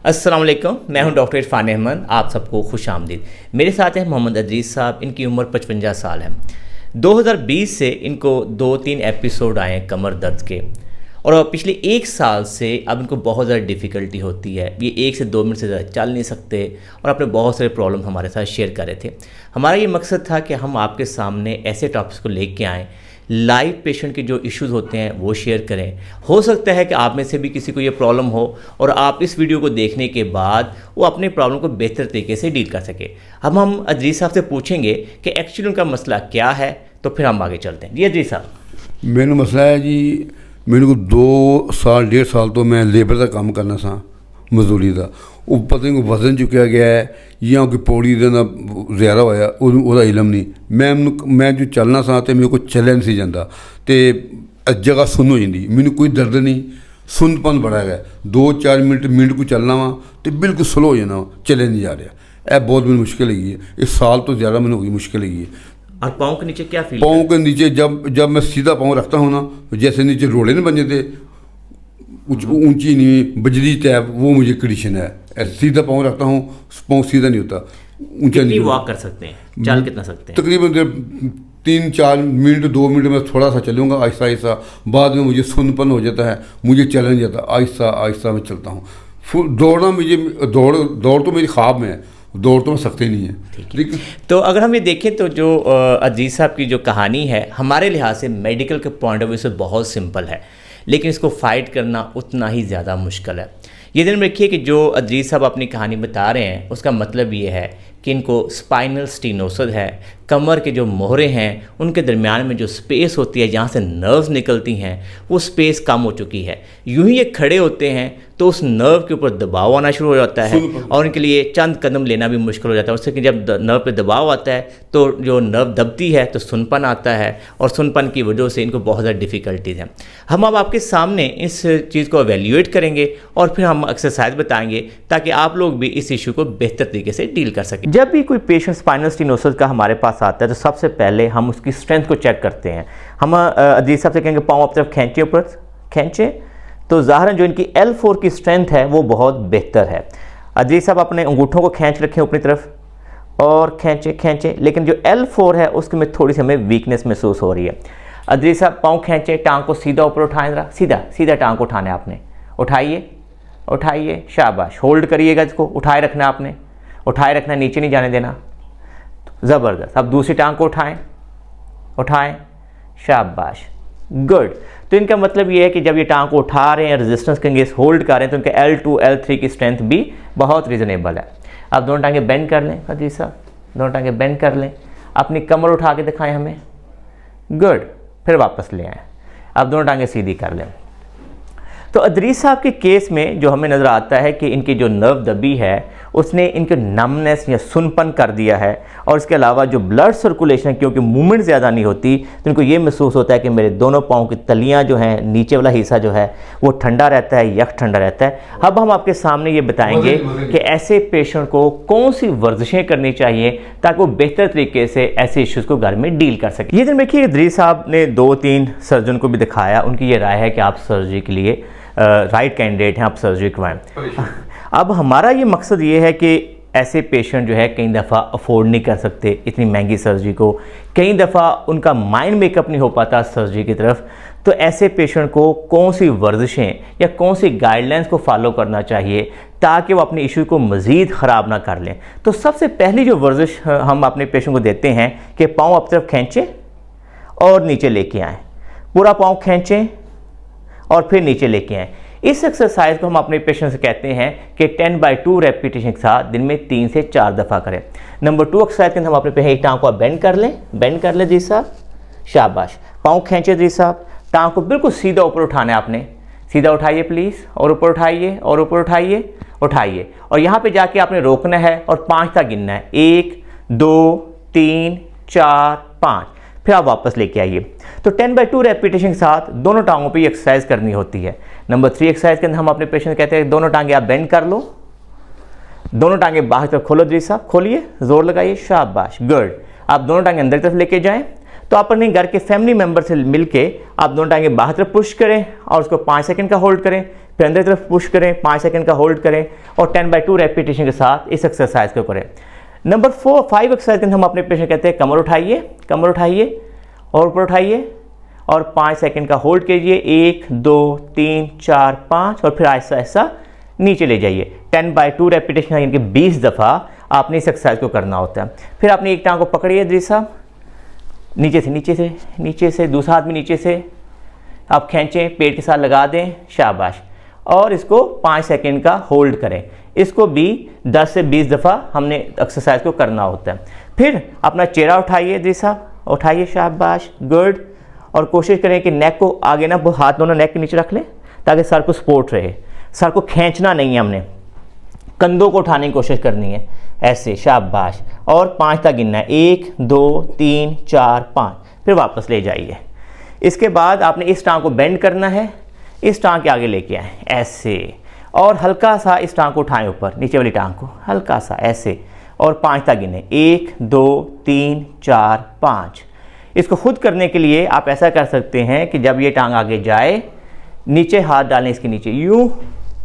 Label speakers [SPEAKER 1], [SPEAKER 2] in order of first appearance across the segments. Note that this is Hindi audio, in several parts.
[SPEAKER 1] अस्सलाम वालेकुम, मैं हूं डॉक्टर इरफान अहमद। आप सबको खुश आमदीद। मेरे साथ हैं मोहम्मद अदरीस साहब। इनकी उम्र 55 साल है। 2020 से इनको 2-3 एपिसोड आए हैं कमर दर्द के, और पिछले 1 साल से अब इनको बहुत ज़्यादा डिफ़िकल्टी होती है। ये 1 से 2 मिनट से ज़्यादा चल नहीं सकते और अपने बहुत सारे प्रॉब्लम हमारे साथ शेयर कर रहे थे। हमारा ये मकसद था कि हम आपके सामने ऐसे टॉपिक्स को लेके आएँ, लाइव पेशेंट के जो इश्यूज़ होते हैं वो शेयर करें। हो सकता है कि आप में से भी किसी को ये प्रॉब्लम हो और आप इस वीडियो को देखने के बाद वो अपने प्रॉब्लम को बेहतर तरीके से डील कर सके। अब हम अदरीस साहब से पूछेंगे कि एक्चुअली उनका मसला क्या है, तो फिर हम आगे चलते हैं। जी अदरीस साहब।
[SPEAKER 2] मैनू मसला है जी, मैनू को 2 साल 1.5 साल तो मैं लेबर का काम करना सा, मजदूरी का। वो पता नहीं कोई वजन चुकया गया है या कोई पौड़ी का ज़्यादा होया, उसका इलम नहीं। मैं जो चलना सा तो मेरे को चलिया नहीं सी जाता, तो जगह सुन हो जाती। मैनू कोई दर्द नहीं, सुनपन बड़ा है। 2-4 मिनट को चलना वा तो बिल्कुल स्लो हो जाना वा, चले नहीं जा रहा। यह बहुत मैंने मुश्किल है। इस साल तो ज़्यादा मैंने होगी मुश्किल है।
[SPEAKER 1] और पाँव के नीचे क्या फील?
[SPEAKER 2] पाँव के नीचे जब मैं सीधा पाँव रखता हूँ ना, जैसे नीचे रोड़े नहीं बन जाते, ऊंची नहीं बजरी टैप, वो मुझे कंडीशन है। सीधा पाँव रखता हूँ, पाँव सीधा नहीं होता, ऊंचा नहीं।
[SPEAKER 1] वॉक कर सकते हैं, चल कितना सकते हैं?
[SPEAKER 2] तकरीबन 3-4 मिनट 2 मिनट में थोड़ा सा चलूँगा आहिस्ता आहिस्ता। बाद में मुझे सुनपन हो जाता है, मुझे चला नहीं जाता। आहिस्ता आहिस्ता मैं चलता हूँ। फुल दौड़ना मुझे दौड़ तो मेरी ख्वाब में है, दौड़ तो सकते ही नहीं है। लेकिन
[SPEAKER 1] तो अगर हम ये देखें तो जो अदरीस साहब की जो कहानी है हमारे लिहाज से मेडिकल के पॉइंट ऑफ व्यू से बहुत सिंपल है, लेकिन इसको फाइट करना उतना ही ज़्यादा मुश्किल है। ये दिन में रखिए कि जो अदरीस साहब अपनी कहानी बता रहे हैं उसका मतलब ये है कि इनको स्पाइनल स्टीनोसिस है। कमर के जो मोहरे हैं उनके दरमियान में जो स्पेस होती है जहाँ से नर्व्स निकलती हैं, वो स्पेस कम हो चुकी है। यूं ही ये खड़े होते हैं तो उस नर्व के ऊपर दबाव आना शुरू हो जाता है और उनके लिए चंद कदम लेना भी मुश्किल हो जाता है। उससे कि जब नर्व पे दबाव आता है तो जो नर्व दबती है तो सुनपन आता है, और सुनपन की वजह से इनको बहुत ज़्यादा डिफ़िकल्टीज़ हैं। हम अब आपके सामने इस चीज़ को एवेल्यूएट करेंगे और फिर हम एक्सरसाइज बताएंगे ताकि आप लोग भी इस इशू को बेहतर तरीके से डील कर सकें। जब भी कोई पेशेंट स्पाइनल स्टीनोसिस का हमारे पास आता है तो सबसे पहले हम उसकी स्ट्रेंथ को चेक करते हैं। हम अदरीस साहब से कहेंगे पाँव अपनी तरफ खींचे, ऊपर खींचे, तो ज़ाहिर जो इनकी L4 की स्ट्रेंथ है वो बहुत बेहतर है। अदरीस साहब अपने अंगूठों को खींच रखें अपनी तरफ और खींचे, लेकिन जो L4 है उसके में थोड़ी सी हमें वीकनेस महसूस हो रही है। अदरीस साहब पाँव खींचे, टांग को सीधा ऊपर उठाएं, जरा सीधा टांग को उठाना है आपने। उठाइए, शाबाश। होल्ड करिएगा, इसको उठाए रखना है आपने, उठाए रखना, नीचे नहीं जाने देना। ज़बरदस्त। अब दूसरी टांग को उठाएं, शाबाश, गुड। तो इनका मतलब ये है कि जब ये टांग को उठा रहे हैं, रेजिस्टेंस करेंगे, होल्ड कर रहे हैं, तो इनका L2 L3 की स्ट्रेंथ भी बहुत रीजनेबल है। अब दोनों टांगे बेंड कर लें अदरीस साहब, दोनों टांगे बेंड कर लें। अपनी कमर उठा के दिखाएं हमें, गुड। फिर वापस ले आएँ। अब दोनों टांगे सीधी कर लें। तो अदरीस साहब के केस में जो हमें नज़र आता है कि इनकी जो नर्व दबी है उसने इनके नमनेस या सुनपन कर दिया है, और इसके अलावा जो ब्लड सर्कुलेशन, क्योंकि मूवमेंट ज़्यादा नहीं होती तो इनको ये महसूस होता है कि मेरे दोनों पाँव की तलियाँ जो हैं, नीचे वाला हिस्सा जो है वो ठंडा रहता है, यख ठंडा रहता है। अब हम आपके सामने ये बताएंगे कि ऐसे पेशेंट को कौन सी वर्जिशें करनी चाहिए ताकि वो बेहतर तरीके से ऐसे इश्यूज़ को घर में डील कर सके। ये दिन देखिए अदरीस साहब ने 2-3 सर्जन को भी दिखाया, उनकी ये राय है कि आप सर्जरी के लिए राइट कैंडिडेट हैं, आप सर्जरी करवाएं। अब हमारा ये मकसद ये है कि ऐसे पेशेंट जो है कई दफ़ा अफोर्ड नहीं कर सकते इतनी महंगी सर्जरी को, कई दफ़ा उनका माइंड मेकअप नहीं हो पाता सर्जरी की तरफ। तो ऐसे पेशेंट को कौन सी वर्जिशें या कौन सी गाइडलाइंस को फॉलो करना चाहिए ताकि वो अपने इशू को मज़ीद ख़राब ना कर लें। तो सबसे पहली जो वर्जिश हम अपने पेशेंट को देते हैं कि पाँव अपनी तरफ खींचें और नीचे लेके आएँ, पूरा पाँव खींचें और फिर नीचे लेके आएँ। इस एक्सरसाइज को हम अपने पेशेंट से कहते हैं कि 10/2 रेपिटेशन के साथ दिन में 3 से 4 दफ़ा करें। नंबर 2 एक्सरसाइज के अंदर हम अपने पेशेंट एक टांग को बेंड कर लें अदरीस साहब, शाबाश। पाँव खींचे अदरीस साहब, टांग को बिल्कुल सीधा ऊपर उठाना है आपने। सीधा उठाइए प्लीज़, और ऊपर उठाइए, और ऊपर उठाइए, और यहाँ पे जाके आपने रोकना है और 5 तक गिनना है। 1 2 3 4 5, फिर आप वापस लेके आइए। तो 10/2 रेपिटेशन के साथ दोनों टांगों पे ये एक्सरसाइज करनी होती है। नंबर 3 एक्सरसाइज के अंदर हम अपने पेशेंट कहते हैं दोनों टांगे आप बेंड कर लो, दोनों टांगे बाहर तरफ खोलो अदरीस साहब, खोलिए, जोर लगाइए, शाबाश, गुड। आप दोनों टांगे अंदर तरफ लेके जाएं। तो आप अपने घर के फैमिली मेंबर से मिलके आप दोनों टांगे बाहर तरफ पुश करें और उसको 5 सेकंड का होल्ड करें, फिर अंदर की तरफ पुश करें, 5 सेकंड का होल्ड करें और 10/2 रेपिटेशन के साथ इस एक्सरसाइज को करें। नंबर 5 एक्सरसाइज के हम अपने पेशेंट कहते हैं कमर उठाइए और ऊपर उठाइए और 5 सेकंड का होल्ड कीजिए, 1 2 3 4 5 और फिर ऐसा ऐसा नीचे ले जाइए। 10/2 रेपिटेशन यानी कि 20 दफ़ा आपने इस एक्सरसाइज को करना होता है। फिर आपने एक टांग को पकड़िए दरीस साहब, नीचे से दूसरा हाथ भी नीचे से आप खींचें, पेट के साथ लगा दें, शाबाश, और इसको 5 सेकंड का होल्ड करें। इसको भी 10 से 20 दफ़ा हमने एक्सरसाइज को करना होता है। फिर अपना चेहरा उठाइए दरीस साहब, उठाइए, शाबाश, गुड, और कोशिश करें कि नेक को आगे ना, हाथ दोनों नेक के नीचे रख लें ताकि सर को सपोर्ट रहे। सर को खींचना नहीं है, हमने कंधों को उठाने की कोशिश करनी है, ऐसे, शाबाश, और 5 तक गिनना है, 1 2 3 4 5, फिर वापस ले जाइए। इसके बाद आपने इस टांग को बेंड करना है, इस टांग के आगे लेके आए ऐसे, और हल्का सा इस टांग को उठाएं ऊपर, नीचे वाली टांग को हल्का सा ऐसे, और 5 तक गिने, 1 2 3 4 5। इसको खुद करने के लिए आप ऐसा कर सकते हैं कि जब ये टांग आगे जाए, नीचे हाथ डालें, इसके नीचे यूँ,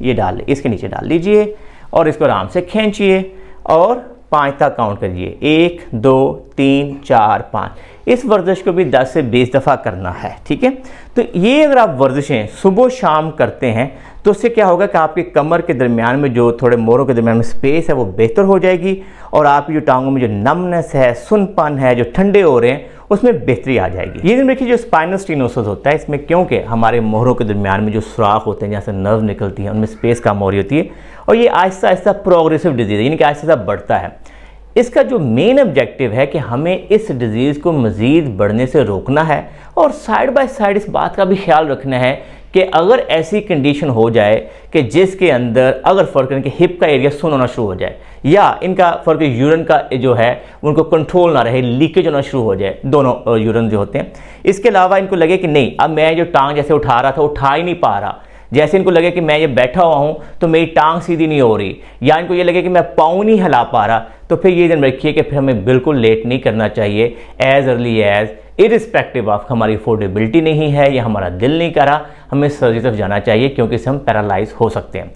[SPEAKER 1] ये डाल लें, इसके नीचे डाल लीजिए और इसको आराम से खींचिए और 5 तक काउंट करिए, 1 2 3 4 5। इस वर्जिश को भी 10 से 20 दफ़ा करना है, ठीक है। तो ये अगर आप वर्जिशें सुबह शाम करते हैं तो उससे क्या होगा कि आपकी कमर के दरमियान में जो थोड़े मोरों के दरमियान में स्पेस है वो बेहतर हो जाएगी, और आपकी जो टांगों में जो नमनेस है, सुनपन है, जो ठंडे हो रहे हैं, उसमें बेहतरी आ जाएगी। ये देखिए जो स्पाइनल स्टीनोसिस होता है, इसमें क्योंकि हमारे मोहरों के दरमियान में जो सुराख होते हैं जहाँ से नर्व निकलती है, उनमें स्पेस कम हो रही होती है, और ये आहिस्ता आहिस्ता प्रोग्रेसिव डिजीज़ है, यानी कि आहिस्ता आहिस्ता बढ़ता है। इसका जो मेन ऑब्जेक्टिव है कि हमें इस डिज़ीज़ को मज़ीद बढ़ने से रोकना है, और साइड बाय साइड इस बात का भी ख्याल रखना है कि अगर ऐसी कंडीशन हो जाए कि जिसके अंदर अगर फ़र्क कि हिप का एरिया सुन होना शुरू हो जाए, या इनका फ़र्क यूरिन का जो है उनको कंट्रोल ना रहे, लीकेज होना शुरू हो जाए, दोनों यूरिन जो होते हैं। इसके अलावा इनको लगे कि नहीं, अब मैं जो टांग जैसे उठा रहा था उठा ही नहीं पा रहा, जैसे इनको लगे कि मैं ये बैठा हुआ हूँ तो मेरी टांग सीधी नहीं हो रही, या इनको ये लगे कि मैं पाँव नहीं हिला पा रहा, तो फिर ये ध्यान रखिए कि फिर हमें बिल्कुल लेट नहीं करना चाहिए। As early as irrespective of हमारी अफोर्डेबिलिटी नहीं है या हमारा दिल नहीं कर रहा, हमें सर्जरी तरफ जाना चाहिए, क्योंकि इससे हम पैरालाइज हो सकते हैं।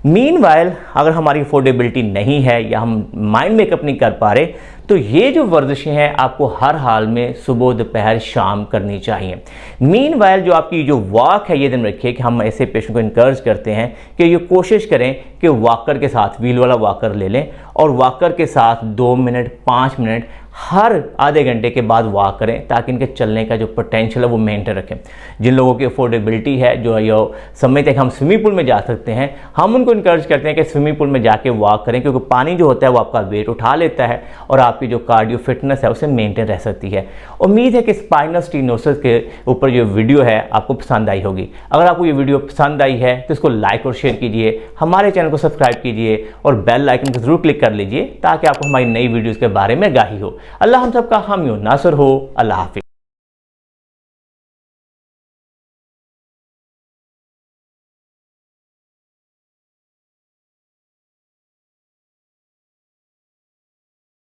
[SPEAKER 1] मीनवाइल अगर हमारी अफोर्डेबिलिटी नहीं है या हम माइंड मेकअप नहीं कर पा रहे, तो ये जो वर्जिशें हैं आपको हर हाल में सुबह दोपहर शाम करनी चाहिए। मीनवाइल जो आपकी जो वॉक है, ये दिन रखिए कि हम ऐसे पेशेंट को इनकरेज करते हैं कि ये कोशिश करें कि वॉकर के साथ, व्हील वाला वॉकर ले लें, और वॉकर के साथ 2 मिनट 5 मिनट हर आधे घंटे के बाद वॉक करें, ताकि इनके चलने का जो पोटेंशियल है वो मेंटेन रखें। जिन लोगों की अफोर्डेबिलिटी है, जो ये समझते हैं कि हम स्विमिंग पूल में जा सकते हैं, हम उनको इनकरेज करते हैं कि स्विमिंग पूल में जाके वॉक करें, क्योंकि पानी जो होता है वो आपका वेट उठा लेता है और आपकी जो कार्डियो फिटनेस है उसे मेंटेन रह सकती है। उम्मीद है कि स्पाइनल स्टीनोसिस के ऊपर जो वीडियो है आपको पसंद आई होगी। अगर आपको ये वीडियो पसंद आई है तो इसको लाइक और शेयर कीजिए, हमारे चैनल को सब्सक्राइब कीजिए और बेल आइकन को जरूर क्लिक कर लीजिए, ताकि आपको हमारी नई वीडियोज़ के बारे में आगाही हो। अल्लाह हम सबका हामी हो नासर हो। अल्लाह हाफिज़।